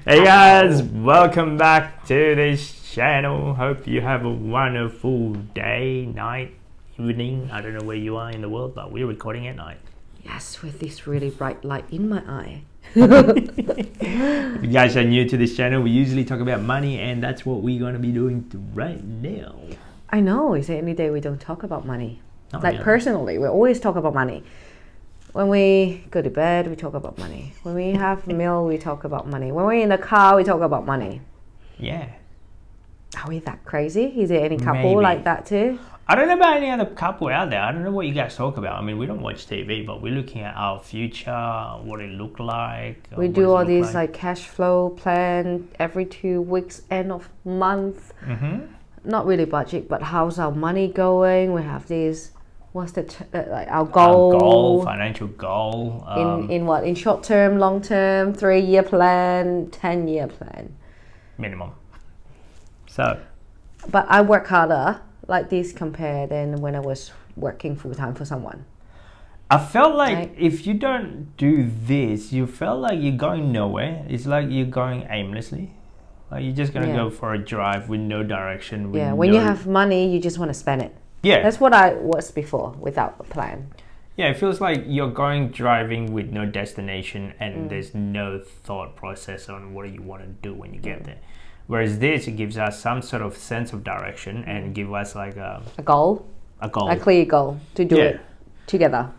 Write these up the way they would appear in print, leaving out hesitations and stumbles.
Hey guys, welcome back to this channel. Hope you have a wonderful day, night, evening. I don't know where you are in the world, but we're recording at night. Yes, with this really bright light in my eye. If you guys are new to this channel, we usually talk about money, and that's what we're going to be doing right now. I know, is there any day we don't talk about money? Oh, like yeah. personally, we always talk about money. When we go to bed, we talk about money. When we have a meal, we talk about money. When we're in the car, we talk about money. Yeah. Are we that crazy? Is there any couple Maybe. like that too? I don't know about any other couple out there. I don't know what you guys talk about. I mean, we don't watch TV, but we're looking at our future, what it look like. We do all these like cash flow plan every 2 weeks, end of month. Not really budget, but how's our money going? We have these. What's the like our goal? Financial goal. In what? In short term, long term, 3-year plan, 10-year plan. Minimum. So. But I work harder like this compared than when I was working full time for someone. I felt like right? If you don't do this, you felt like you're going nowhere. It's like you're going aimlessly. Like you're just gonna go for a drive with no direction. With when you have money, you just want to spend it. Yeah. That's what I was before, without a plan. Yeah, it feels like you're going driving with no destination and there's no thought process on what you want to do when you get there. Whereas this, it gives us some sort of sense of direction and give us like a goal. A clear goal to do it together.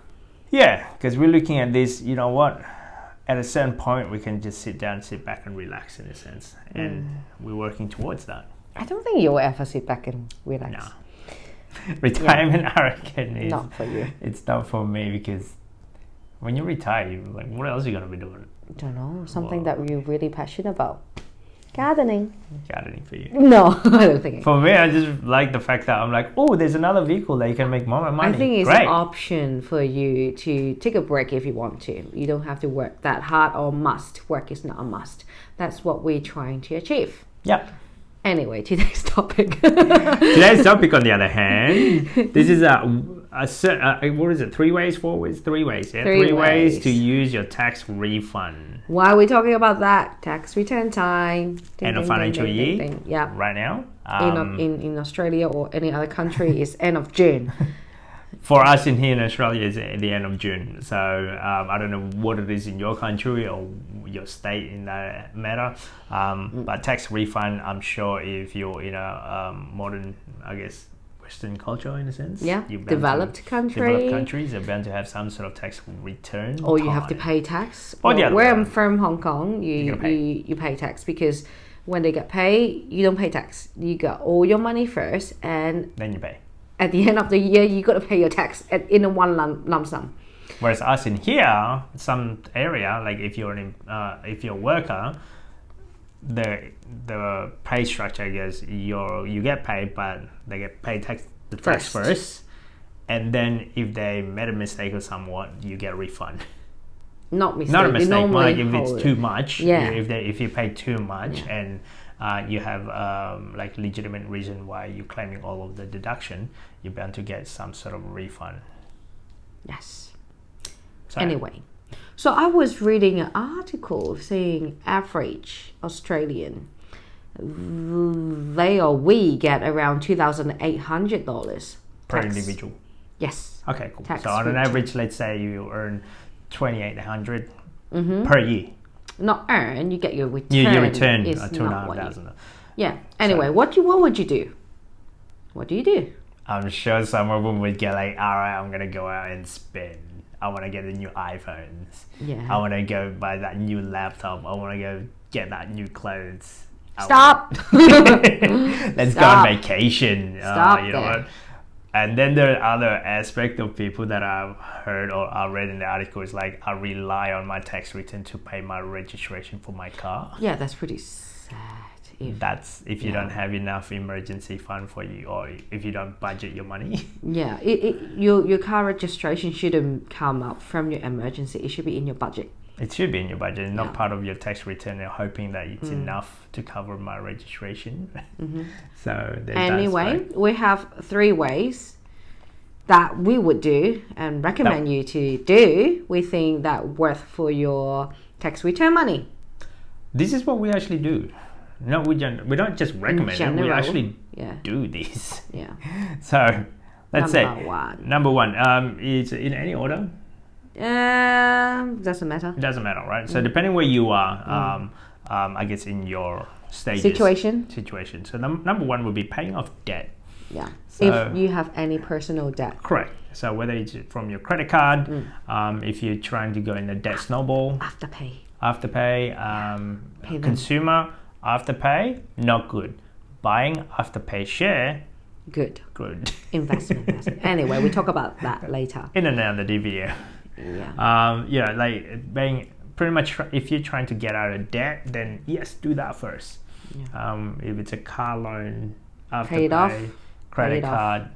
Yeah, because we're looking at this, you know what? At a certain point, we can just sit back and relax in a sense. And we're working towards that. I don't think you'll ever sit back and relax. No. Retirement, I reckon, is not for you. It's not for me because when you retire, you're like, what else are you going to be doing? I don't know. Something that you're really passionate about. Gardening. Gardening for you? No, I don't think. For me, I just like the fact that I'm like, oh, there's another vehicle that you can make more money. I think it's Great. an option for you to take a break if you want to. You don't have to work that hard or must. Work is not a must. That's what we're trying to achieve. Yep. Anyway, today's topic. Today's topic, on the other hand, this is what is it? 3 ways, 4 ways, 3 ways. Yeah, 3 ways to use your tax refund. Why are we talking about that? Tax return time. End of financial year. Yeah. Right now. In Australia or any other country, is end of June. For us in here in Australia, it's at the end of June. So I don't know what it is in your country or your state in that matter. But tax refund, I'm sure if you're in a modern, I guess, Western culture in a sense. Yeah, developed countries are bound to have some sort of tax return. Or you have to pay tax. Where I'm from, Hong Kong, you pay tax because when they get paid, you don't pay tax. You got all your money first and then you pay. At the end of the year, you got to pay your tax in a one lump sum. Whereas us in here, some area, like if you're a worker, the pay structure, I guess, you get paid, but they get paid the tax first, and then if they made a mistake or somewhat, you get a refund. Not a mistake. Like if it's too much. Yeah. If you pay too much and you have like legitimate reason why you're claiming all of the deduction, you're bound to get some sort of refund. Yes. So, anyway, so I was reading an article saying average Australian, we get around $2,800 per individual. Yes. Okay, cool. Tax so on an return. average, let's say you earn $2,800 per year. Not earn, you get your return. You return is $2,500. Yeah. Anyway, So, what would you do? What do you do? I'm sure some of them would get like, all right, I'm gonna go out and spend. I want to get the new iPhones. Yeah. I want to go buy that new laptop. I want to go get that new clothes. Stop. Let's go on vacation. Stop you know there. what? And then there are other aspect of people that I've heard or I read in the article is like, I rely on my tax return to pay my registration for my car. Yeah, that's pretty sad. That's if you don't have enough emergency fund for you, or if you don't budget your money. Yeah, your car registration shouldn't come up from your emergency. It should be in your budget. It should be in your budget, not part of your tax return. You're hoping that it's enough to cover my registration. So anyway, we have 3 ways that we would do and recommend you to do. We think that worth for your tax return money. This is what we actually do. No, we don't just recommend it. We actually do this. Yeah. So let's say number one. Is in any order? Doesn't matter. It doesn't matter, right? So depending where you are, I guess in your stages, situation. So number one would be paying off debt. Yeah. So, if you have any personal debt. Correct. So whether it's from your credit card, if you're trying to go in a debt snowball. Afterpay. Consumer afterpay, not good. Buying afterpay share. Good. Investment. Anyway, we talk about that later. In another video. Yeah. Like being pretty much, if you're trying to get out of debt, then yes, do that first. Yeah. If it's a car loan, afterpay, credit card,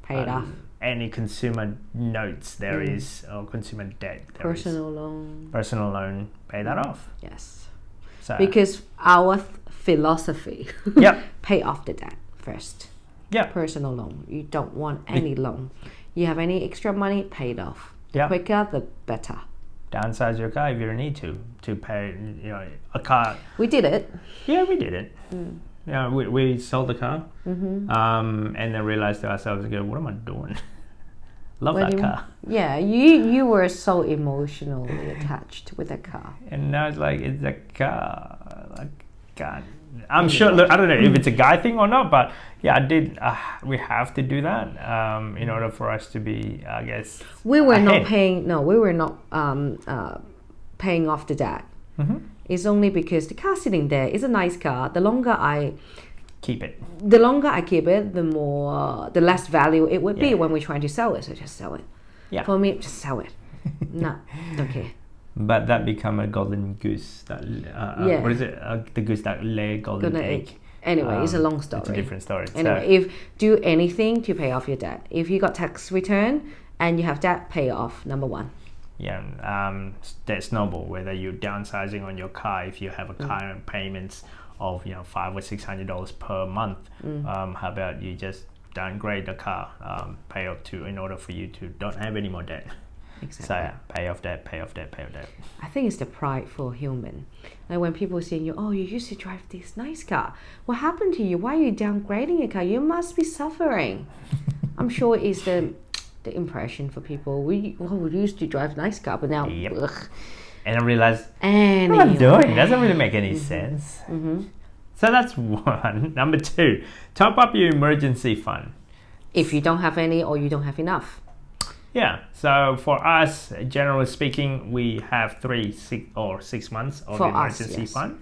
paid off. Any consumer notes there is, or consumer debt there personal loan, pay that off. Yes. So because our philosophy, pay off the debt first. Yeah. Personal loan. You don't want any loan. You have any extra money, pay it off. The quicker, the better. Downsize your car if you need to pay, a car. We did it. Yeah, we did it. Yeah, we sold the car, and then realized to ourselves, what am I doing? Love that car. Yeah, you were so emotionally attached with that car. And now it's like, it's a car. Like, God. I'm sure, look, I don't know if it's a guy thing or not, but yeah, we have to do that in order for us to be, I guess, we were not paying off the debt. It's only because the car sitting there is a nice car. The longer I keep it, the less value it would be when we're trying to sell it. So just sell it. Yeah. For me, just sell it. No, don't care. But that become a golden goose. What is it? The goose that lay golden egg. Anyway, it's a long story. It's a different story. Anyway, if do anything to pay off your debt. If you got tax return and you have debt, pay it off. Number one. Yeah, that snowball. Whether you're downsizing on your car, if you have a car payments of $500 or $600 per month, how about you just downgrade the car, pay off in order for you to don't have any more debt. Exactly. So pay off debt. I think it's the pride for human. Like when people saying you used to drive this nice car. What happened to you? Why are you downgrading a car? You must be suffering. I'm sure it's the impression for people. We used to drive nice car, but now ugh. And I realized what I'm doing doesn't really make any sense. So that's one. Number two, top up your emergency fund. If you don't have any or you don't have enough. Yeah, so for us, generally speaking, we have 6 months of emergency fund.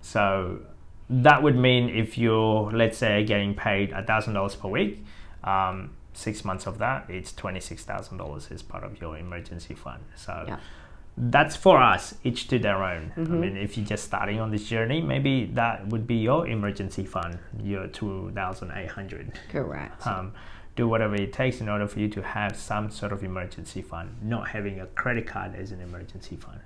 So that would mean if you're, let's say, getting paid $1,000 per week, 6 months of that, it's $26,000 as part of your emergency fund. So that's for us, each to their own. I mean, if you're just starting on this journey, maybe that would be your emergency fund, your $2,800. Correct. Do whatever it takes in order for you to have some sort of emergency fund, not having a credit card as an emergency fund.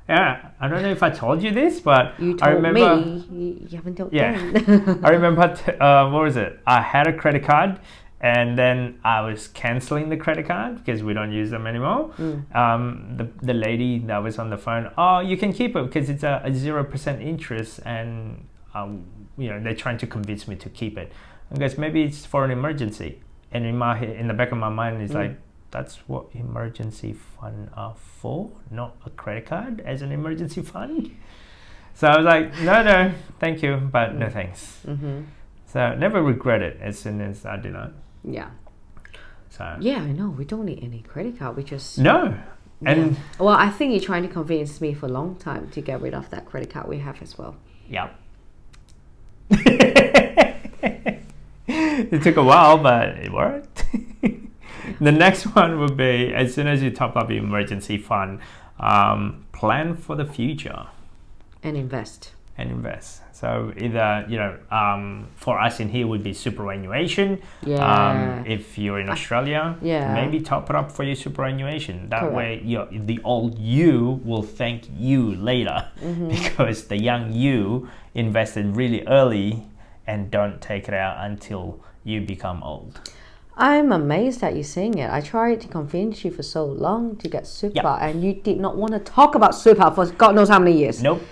Yeah, I don't know if I told you this, but you told I remember me. You haven't told them. I remember, what was it? I had a credit card and then I was canceling the credit card because we don't use them anymore. The lady that was on the phone, you can keep it because it's a 0% interest and they're trying to convince me to keep it. I guess maybe it's for an emergency. And in the back of my mind, it's like, that's what emergency fund are for, not a credit card as an emergency fund. So I was like, no, thank you, but no thanks. So never regret it as soon as I did that. Yeah. So yeah, I know. We don't need any credit card. We just no. And well, I think you're trying to convince me for a long time to get rid of that credit card we have as well. Yep. It took a while, but it worked. The next one would be, as soon as you top up your emergency fund, plan for the future. And invest. So either, for us in here would be superannuation. Yeah. If you're in Australia, maybe top it up for your superannuation. That way, the old you will thank you later because the young you invested really early and don't take it out until you become old. I'm amazed that you're saying it. I tried to convince you for so long to get super, Yep. and you did not want to talk about super for God knows how many years. Nope.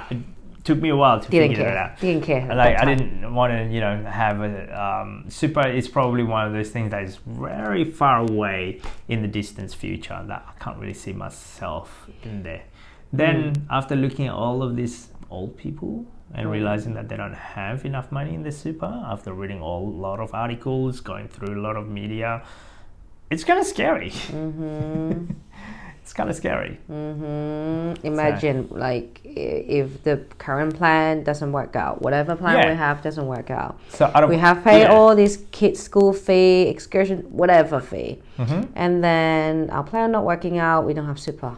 It took me a while to Didn't figure care. it out. Didn't care. at Like that I time. didn't want to, have a super. Is probably one of those things that is very far away in the distant future that I can't really see myself in there. Then after looking at all of these old people and realizing that they don't have enough money in the super, after reading a lot of articles, going through a lot of media, it's kind of scary. It's kind of scary. Imagine like if the current plan doesn't work out, whatever plan we have doesn't work out. So I don't, We have paid all these kids' school fee, excursion, whatever fee, Mm-hmm. and then our plan not working out. We don't have super.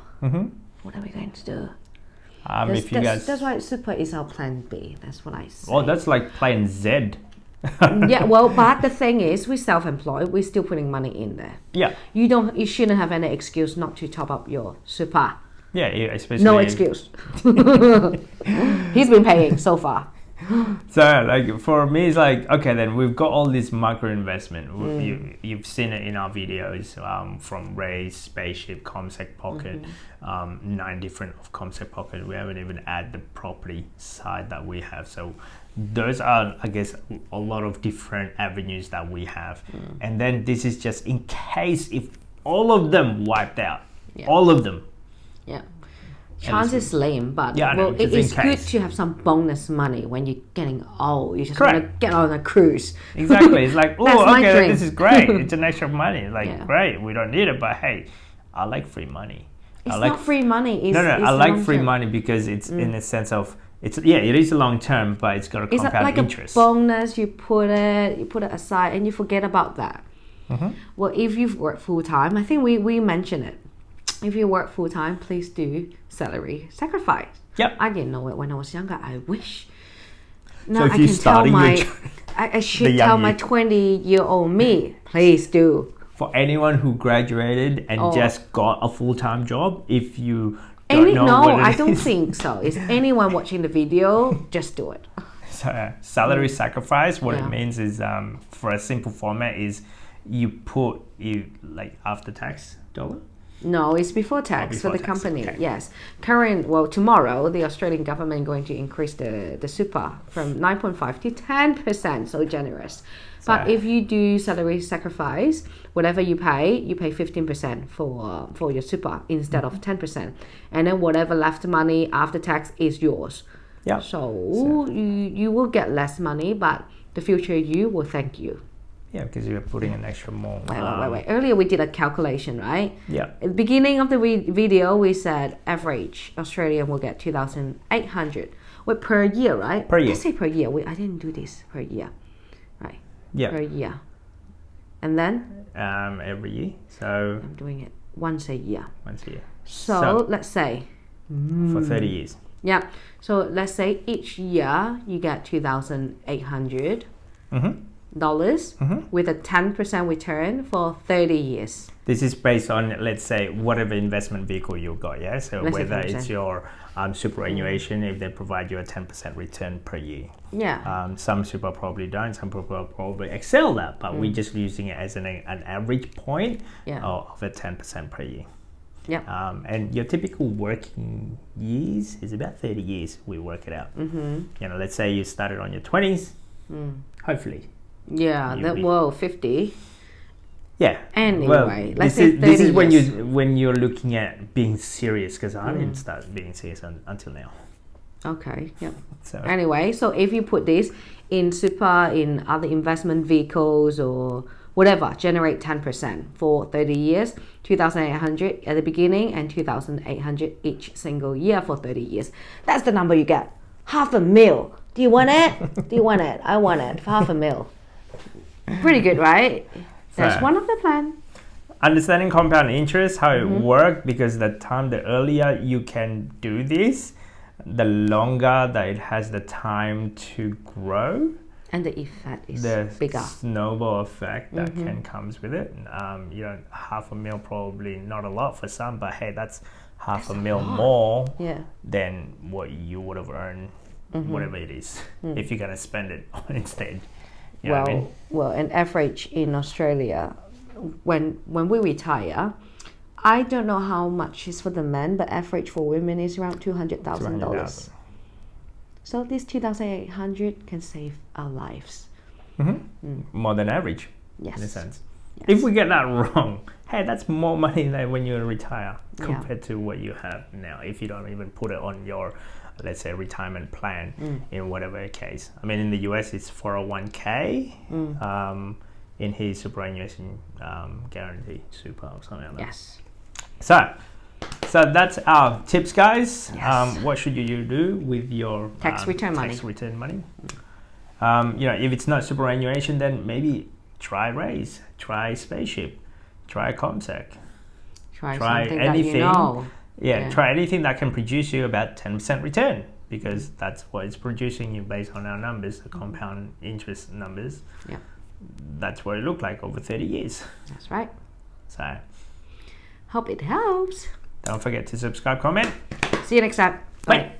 What are we going to do? if you guys, That's why super is our plan B. That's what I say. well, that's like plan Z. Yeah, well, but the thing is, we're self-employed. We're still putting money in there. Yeah, You shouldn't have any excuse not to top up your super. yeah, especially No excuse. He's been paying so far. So like for me, it's like, okay, then we've got all this micro investment. You've seen it in our videos, from Raiz, Spaceship, Comsec Pocket, 9 different of Comsec Pocket. We haven't even added the property side that we have. So those are, I guess, a lot of different avenues that we have. And then this is just in case if all of them wiped out, all of them. Yeah. Chance is slim, but Yeah, I know, well, just it's in good case. to have some bonus money when you're getting old. You just Correct. want to get on a cruise. Exactly. It's like, That's oh, my okay, dream. this is great. It's an extra money. Like, Yeah. great. We don't need it, but hey, I like free money. It's I like not free money. It's, no. it's I like free long-term. money because it's in the sense of it is a long term, but it's got a It's compound like interest. a bonus. You put it aside, and you forget about that. Well, if you've worked full time, I think we mentioned it. If you work full time, please do salary sacrifice. Yep. I didn't know it when I was younger. I wish. So Now if I you're can tell starting your my. journey- I the should young tell my you. 20-year-old me. Please do. For anyone who graduated and just got a full time job, if you don't know No, what it I don't is- think so. Is anyone watching the video? Just do it. So, salary sacrifice, what Yeah. it means is, for a simple format, is you put like after tax dollar. No, it's before tax before for the tax, company. okay. Yes. Tomorrow, the Australian government going to increase the super from 9.5 to 10%. So generous. But if you do salary sacrifice, whatever you pay 15% for your super instead of 10%. And then whatever left money after tax is yours. Yeah. So you will get less money, but the future you will thank you. Yeah, because you're putting an extra more. Wait. Earlier we did a calculation, right? Yeah. At the beginning of the video, we said average Australian will get 2,800 per year, right? Per year. Let's say per year. I didn't do this per year, right? Yeah. Per year. And then Every year. So I'm doing it once a year. once a year. So let's say, for 30 years. yeah. So let's say each year you get 2,800 dollars with a 10% return for 30 years. This is based on, let's say, whatever investment vehicle you got, yeah? So Let's say whether 10%. it's your superannuation, if they provide you a 10% return per year. Yeah. Some super probably don't, some people probably excel that, but we're just using it as an average point of a 10% per year. Yeah. And your typical working years is about 30 years, we work it out. Let's say you started on your 20s, hopefully. Yeah. 50. Yeah. Anyway, let's this say is, this 30 is when years. when you're looking at being serious, because I didn't start being serious until now. Okay. Yeah. So Anyway, so if you put this in super, in other investment vehicles or whatever, generate 10% for 30 years, 2,800 at the beginning and 2,800 each single year for 30 years. That's the number you get. $500,000. Do you want it? Do you want it? I want it. $500,000. Pretty good, right? That's one of the plan. understanding compound interest, how it works, because the earlier you can do this, the longer that it has the time to grow. And the effect is The bigger. snowball effect that comes with it. $500,000 probably not a lot for some, but hey, that's $500,000 more Yeah. than what you would have earned, whatever it is, if you're gonna spend it on instead You know what I mean? Well, an average in Australia, when we retire, I don't know how much is for the men, but average for women is around $200,000. So this 2,800 can save our lives. More than average, Yes. in a sense. Yes. If we get that wrong, hey, that's more money than when you retire compared to what you have now. If you don't even put it on your, let's say, retirement plan in whatever case. I mean, in the US, it's 401k in his superannuation guarantee super or something like that. Yes. So that's our tips, guys. Yes. What should you do with your Tax return money? If it's not superannuation, then maybe try Raiz, try Spaceship, try Comsec. Try anything. that you know. Try anything that can produce you about 10% return, because that's what it's producing you based on our numbers, the compound interest numbers. Yeah. That's what it looked like over 30 years. That's right. So Hope it helps. don't forget to subscribe, comment. See you next time. Bye.